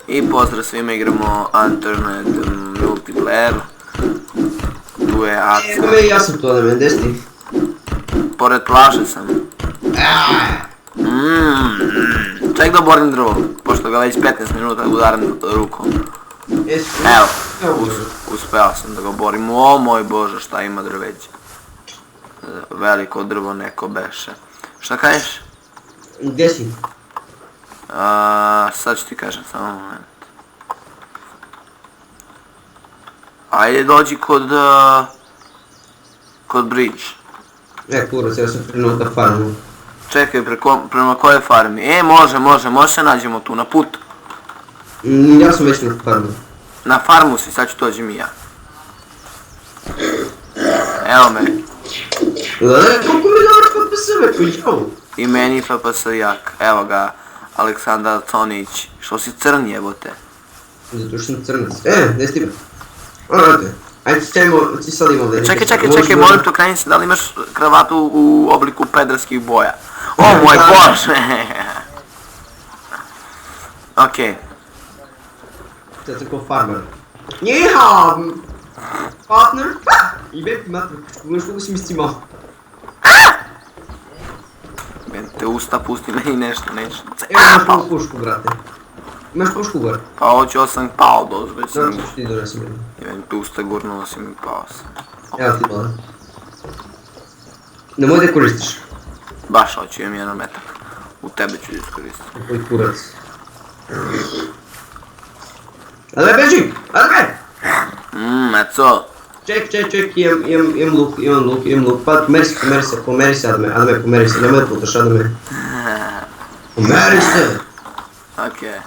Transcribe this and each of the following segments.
I pozdrav svima, igramo Unturned multiplayer. Tu je Aca. Ja sam to, ne gdje si ti? Pored plaže sam. Ček da oborim drvo, pošto ga već 15 minuta udaram rukom. Evo, uspeo sam da ga oborim. O moj bože, šta ima drveće. Veliko drvo neko beše. Šta kažeš? Gdje si? Sad ću ti kažem, samo moment. Ajde dođi kod bridge. Kurac, ja sam krenuo da farmu. Čekaj, prema kojoj farmi? Može se nađemo tu, na putu. Ja sam već na farmu. Na farmu si, sad ću dođem i ja. Evo me. Koliko mi dobro FPS već uđao? I meni FPS jak. Evo ga, Aleksandar Conić. Što si crn jebote? Zato što sam crnac. Gdje si ti? Ajde ti sad imamo da... Čekaj, molim te okreni se, da li imaš kravatu u obliku pederskih boja? O moj bože! Okej. To je tako farmer. Njeha! Partner? Jebem ti mater, pogledaš koliko si mi scimao. Te usta, pusti meni nešto, neću. Evo imaš ovu pušku, brate. Imaš pušku gore? Pa hoću sam pao dozve sam. Zato što ti donesem jedno. Jebem te usta gurnuo si mi pao sam. Evo ti dola. Nemoj da koristiš. Baš hoću, imam jedan metak. U tebe ću iskoristiti. Tvoj kurac. Adme, beži! Adme! Eco. Ček, imam luk. Pa pomeri se, Adme, pomeri se, nemoj da putaš, Adme. Pomeri se! Okej.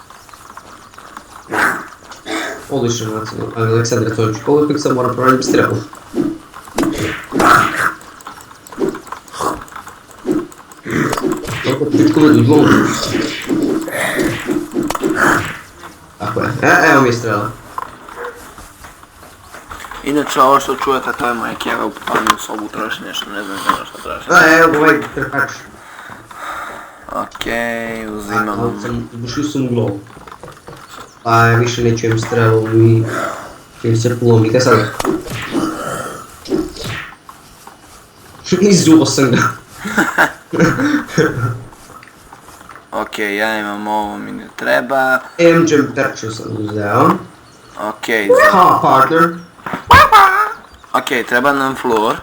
Odlično, Aleksandar Conić, koliko sad moram proraditi strepu. Toliko pičkove dudlom. Tako je, evo mi je strela. Inače ovo što čujete to je moja kjeva u panju sobu, traži nešto, ne znam što traži. Evo ovaj trkač. Okej, uzimam. Ušli sam u glavu. Pa ja više ne čujem strelu i čujem se pulovnika sad. Izuo sam ga. Okej, ja imam ovo, mi ne treba. MGM terču sam uzeo. Okej, partner. Okej, treba nam floor.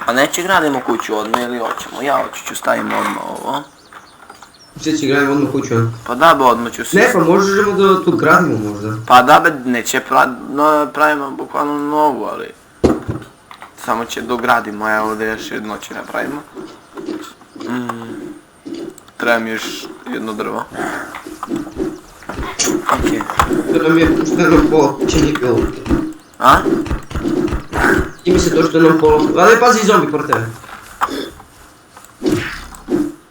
A neće gradimo kuću odmah ili hoćemo? Ja ću stavimo odmah ovo. Sve će gradimo odmah kuću? Pa da be, odmah ću se... Ne, pa možemo da tu gradimo možda. Pa da be, neće pravimo bukvalno novu, ali... Samo će dogradimo, evo ovdje još jedno će napravimo. Treba mi još jedno drvo. Okej. To nam je pušteno po čini bilo. A? I mi se to što nam polo... Ali pazi zombi pored tebe.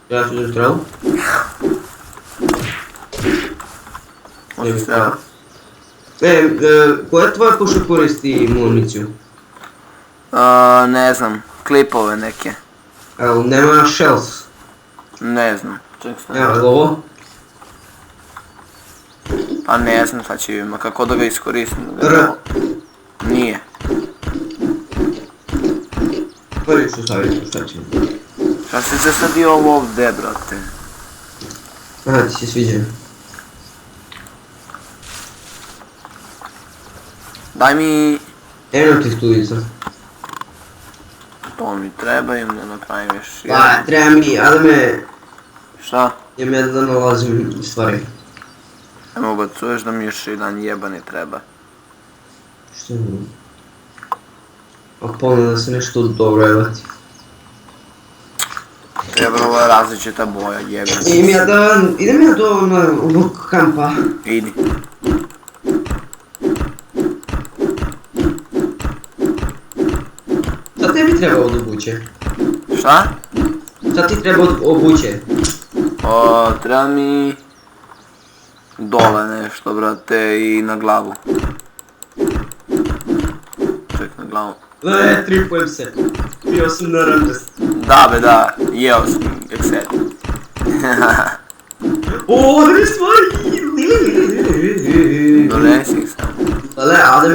Ja ću uzeti strelu. Može strela. Koja tvoja puša koristi municiju? Ne znam, klipove neke. Evo, nema shells. Ne znam. Ček sam. Evo, ovo. Pa ne znam šta će ima, kako da ga iskoristim. Nije. Prvi ću staviti, šta će. Šta si zasadio ovo ovdje, brate? Aha, ti se sviđa. Daj mi... Eno ti studica. To mi treba, im da napravim još jedan. Pa, treba mi, Adame... Šta? Imam ja da nalazim stvari. Emo ubacuješ da mi još jedan jebani treba. Što je ovo? A ponovno da se nešto dobro jebati. Treba ovo različita boja, jebani. Idem ja do ovog kampa. Idi. Šta tebi treba od obuće? Šta? Šta ti treba od obuće? Treba mi... Dole nešto, brate, i na glavu. Ček, na glavu. Tripujem se. Bio sam na randost. Da be, da, jeo sam, jak se. O, dve stvari!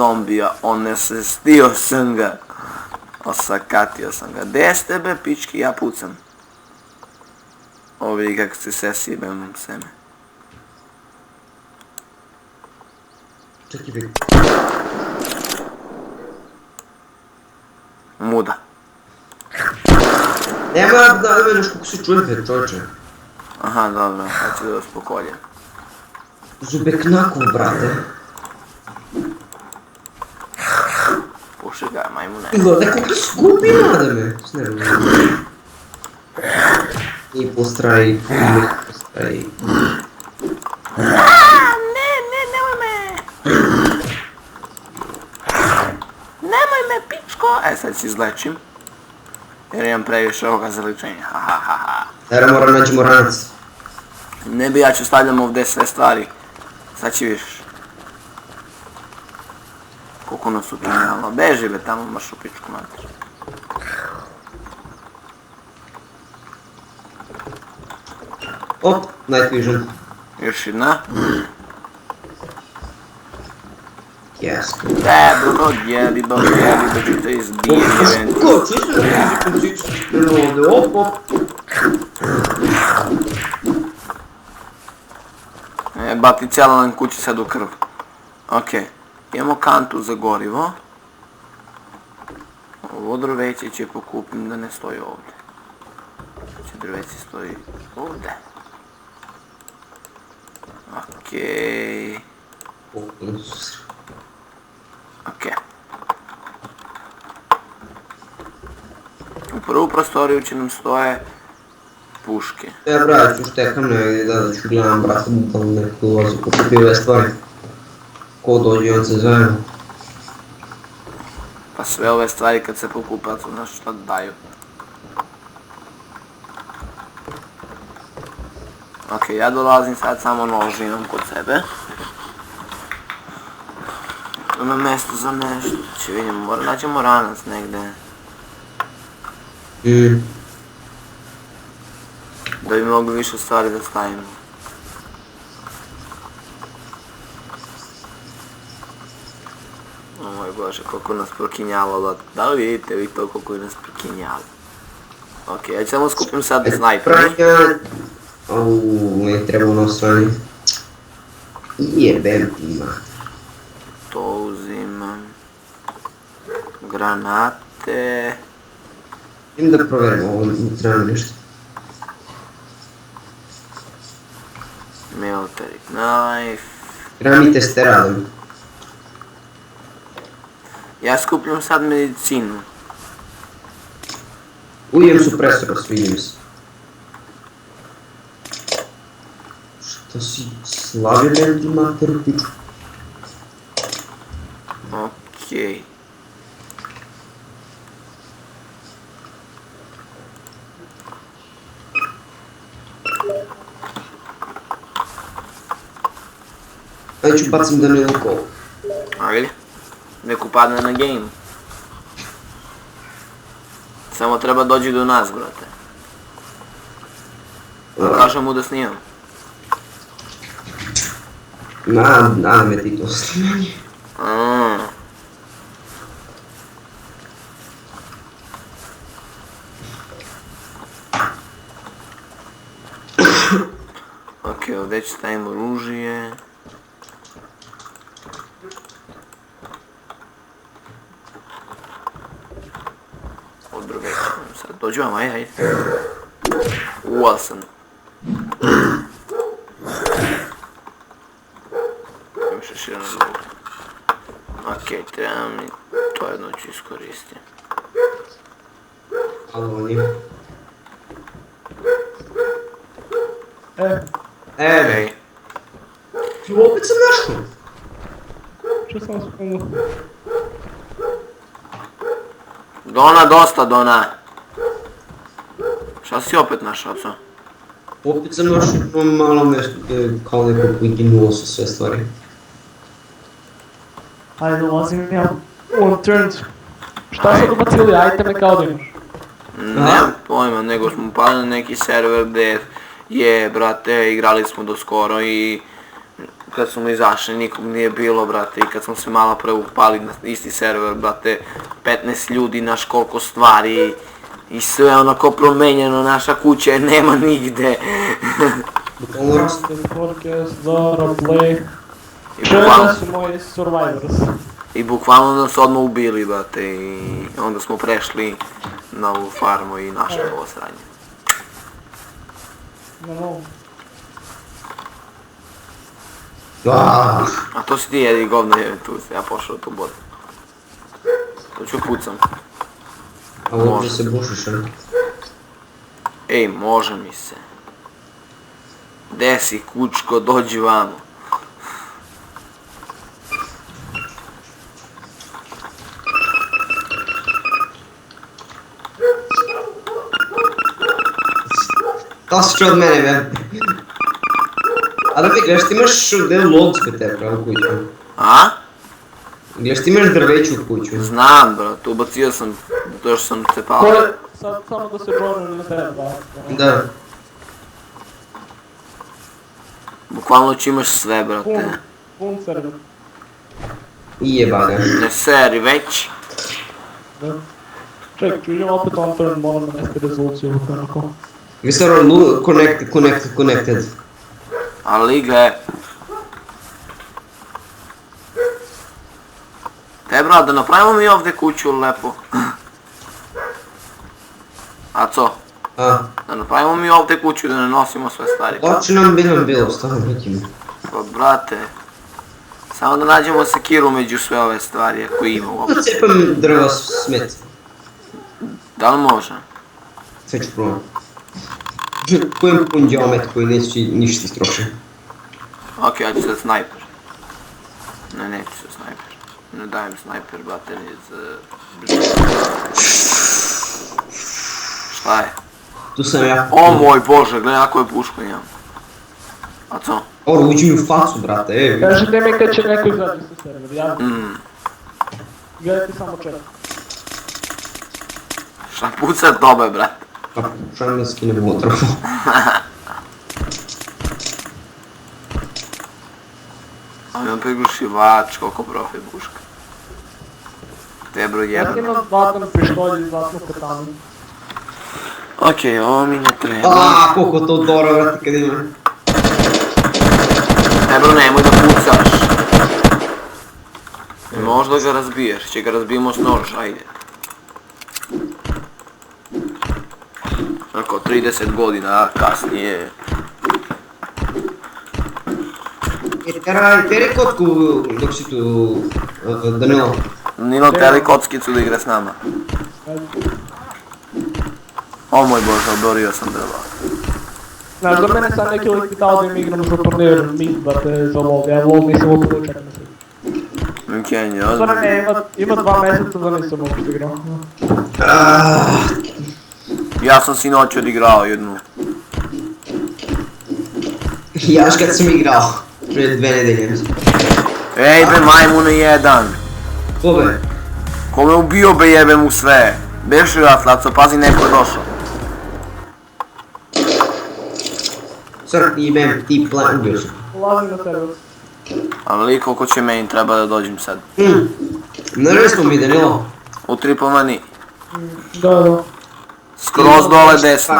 zombija, onesestio sam ga. Osakatio sam ga. Gdje ste be, pički, ja pucam. Ovo vidi kako se sesibem seme. Čekaj, bi. Muda. Nema da vidiš kako se čujete, čovječe. Aha, dobro, sad ću da vas pokoljem. Zube knakov, brate. Puši ga, majmune. Gleda kako skupi nade me. I postraji, postraji. Nemoj me! Nemoj me, pičko! Sad se izlečim. Jer imam previše ovoga za ličenje, ha. Sada moram naći moranac. Ne bi, ja ću stavljam ovdje sve stvari. Sad će viš. Koliko nas utunjalo. Beži be tamo, maš u pičku mater. Op, night vision. Još jedna. Yes. Dobro, jebi ba ću te izbijem. Ko, čisto da ti ovdje, op. Bati cijela nam kući sad u krv. Okej. Imamo kantu za gorivo. Ovo drveće će pokupim da ne stoji ovdje. Znači drveće stoji ovdje. Okej. Okej. U prvu prostoriju će nam stoje puške. Ja brat ću štekam negdje da ću gledam brata bukvalno neko ulazi kupi ove stvari. Ko dođe on se zove. Pa sve ove stvari kad se pokupa, to znaš šta daju. Okej, ja dolazim sad samo nož imam kod sebe. Ima mjesto za nešto, će vidimo, naćemo ranac negdje. Da bi mogli više stvari da stavimo. O moj bože, koliko nas prokinjalo, da li vidite vi to koliko nas prokinjalo? Okej, ja ću samo skupim sad snajperi. Ne treba ono strani. Jebem ti ma. To uzimam. Granate. Idem da proverim ovo, treba nešto. Military knife. Treba mi testeradom. Ja skupljam sad medicinu. Ujem supresora, svidim se. Šta si slavi meni ti materu piču? Okej. Ajde ću bacim da ne lukao. A vidi? Neko padne na game. Samo treba dođi do nas, brate. Kažem mu da snimam. Nada me ti to snimanje. Okej, ovdje ću stavimo oružje. Od druge sad dođu vam, ajde. Uval sam. Imam šešira na drugu. Okej, treba mi to jedno ću iskoristiti. Alo, nije. Ej. Opet sam našao. Što sam spomenuo? Dona, dosta Dona. Šta si opet našao, co? Opet sam našao na malo mjesto gdje kao neko poginulo su sve stvari. Ajde, dolazim ja on turned. Šta sad ubacili iteme kao da imaš? Nemam pojma, nego smo pali na neki server gdje je, brate, igrali smo do skoro i kad smo izašli nikog nije bilo, brate, i kad smo se malo pre upali na isti server, brate, 15 ljudi, naš koliko stvari i sve onako promenjeno, naša kuća je nema nigde. Podcast, Zara, Play. I Što bukvalno, su moji survivors? i bukvalno nas odmah ubili, brate, i onda smo prešli na ovu farmu i našli ovo sranje. No. A to si ti jedi govno je tu se, ja pošao tu bodu. To ću pucam. A ovdje se bušiš, a? Ej, može mi se. Gde si, kučko, dođi vamo. Da si čo od mene, be? A da bi gledaš, ti imaš ovdje lod kod tebe, u kuću. A? Gledaš, ti imaš drveću u kuću. Znam, brat, ubacio sam to što sam te pao. Sad samo da se džonu na tebe, Da. Bukvalno ću imaš sve, brate. Pun server. I jeba ga. Ne seri već. Da. Ček, ću idem opet on turn, moram da neste rezoluciju onako. Vi ste connected. Ali gle. Te brat, da napravimo mi ovdje kuću lepo. A co? A, Da napravimo mi ovdje kuću da ne nosimo sve stvari. hoće nam bilo, stvarno nekim. Pa brate. Samo da nađemo sekiru među sve ove stvari ako ima uopće. Cepam drva smet. Da li može? Sve ću probam. Kojem pun geomet koji neće ništa istroši. Ok, ja ću sad snajper. Ne, neću sad snajper. Ne dajem snajper, brate, iz... Šta je? Tu sam ja. O moj bože, gledaj kako je pušku imam. A co? Oro, uđi mi u facu, brate, ej. Kažete mi kad će neko izađi sa server, ja? Gledajte samo čet. Šta puca tobe, brate? Pa, šalim da skinem motor. A imam prigušivač, koliko profi puška. Te broj Ja 1. imam zlatan pištolj i zlatnu katanu. Ok, ovo mi ne treba. Aaaa, koliko to dobro, brate, kad ima. Ne bro, nemoj da pucaš. Možda ga razbiješ, će ga razbijemo s nož, ajde. Ako 30 godina kasnije. Teri kotku dok si tu, Danilo. Nilo teli kockicu da igra s nama. O moj bože, oborio sam drva. Znaš, za mene sad neki lik pitao da im igram za turnir Meet, brate, za LoL, ja LoL nisam uopće čekam na sve. Kenji, Stvarno ozbiljno. ne, ima 2 mjeseca da nisam uopće igrao. Ja sam sinoć odigrao jednu. Ja još kad sam igrao, prije 2 nedelje. Ej be majmune jedan. Ko be? Ko me ubio be jebe mu sve. Beši Atlaco, pazi neko je došao. Sorry, jebem, ti plan, ubio sam. Ulazim na server. Ali koliko će meni treba da dođem sad. Naravno smo mi, Danilo. U tripomani. Da. Skroz dole desno.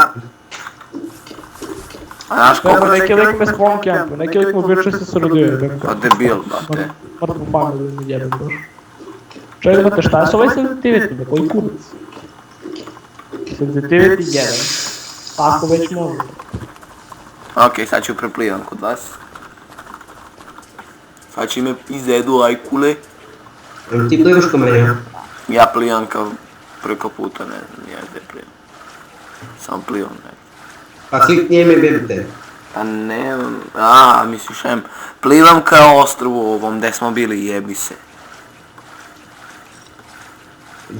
A znaš Evo, koliko će... neki lik me spawn campu, neki lik mu biće se sroduje. Pa debil, brate. Mrtvo pamet da mi jebem baš. Čekaj, znate šta je s ovaj sensitivity, be, koji kurac? Sensitivity 1. Tako već može. Ok, sad ću preplivam kod vas. Sad će me izjedu ajkule. Ti plivaš ko mene? Ja plivam kao preko puta, ne znam, ja gdje plivam. Samo plivam, ne. Pa kliknije me bebite. Pa ne, misliš plivam kao ostrovu ovom gdje smo bili, jebi se.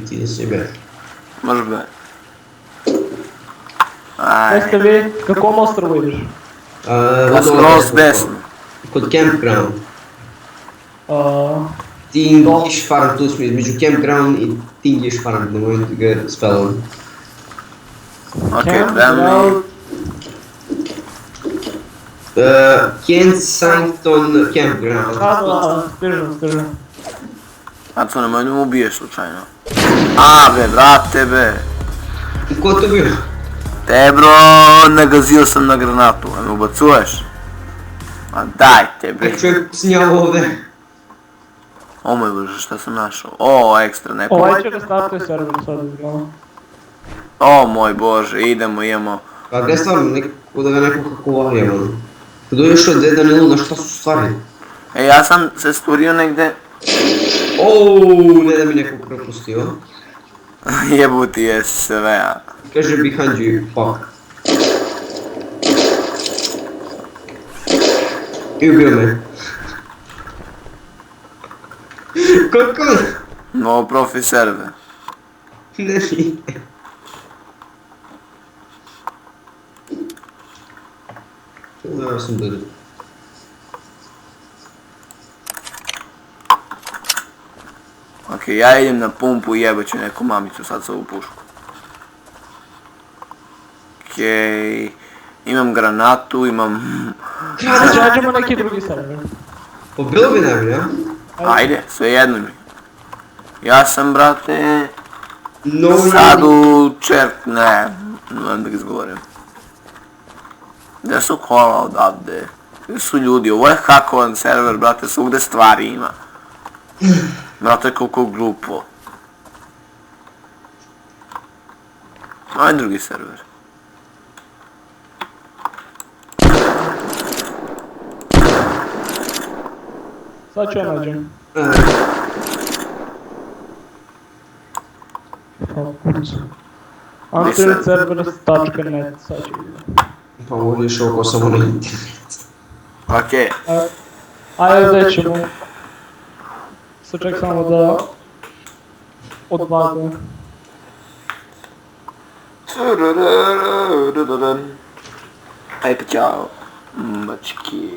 Ti da se jebe. Može be. Jeste vi, kakom ostrovu ideš? Skroz desno. Kod campground. Ti ideš farm, tu smo između campground i ti ideš farm, na momentu ga spelom. Ok, treba mi... Kensington campground. Da, stižem. A co, nemoj da mu ubiješ slučajno. Be, brate be. I ko to bio? Te bro, nagazio sam na granatu, a me ubacuješ? Ma daj te bre. Čovjek snijao ovdje. O moj bože, šta sam našao? O, ekstra neko. Ovaj će ga startuje server sad izgleda. O moj bože, idemo, imamo. Pa gdje stvarno, da ga neko kako valija, ono. Kad dođeš od Deda Nilu, na šta su stvari? Ja sam se stvorio negdje. ne da mi nekog propustio. Jebuti je sve. Kaže behind you, fuck. I ubio me. Kako? No profi server. Ne nije. Ja sam dođe. Ok, ja idem na pumpu i jebat ću neku mamicu sad sa ovu pušku. Okej, imam granatu, imam... Znači, nađemo neki drugi server. Pa bilo bi najbolje, a? Ajde, sve jedno mi. Ja sam, brate, No, sad u ne znam da ga izgovorim. Gdje su kola odavde? Gdje su ljudi? Ovo je hakovan server, brate, svugde stvari ima. Brate, koliko glupo. Aj drugi server. Sad ću ja nađem. Antrenservers.net, sad ću vidim. Pa ovdje išao oko samo na internet. Okej. Ajde, gdje ćemo. Sad ček samo da odvagam. Aj pa ćao. Mački.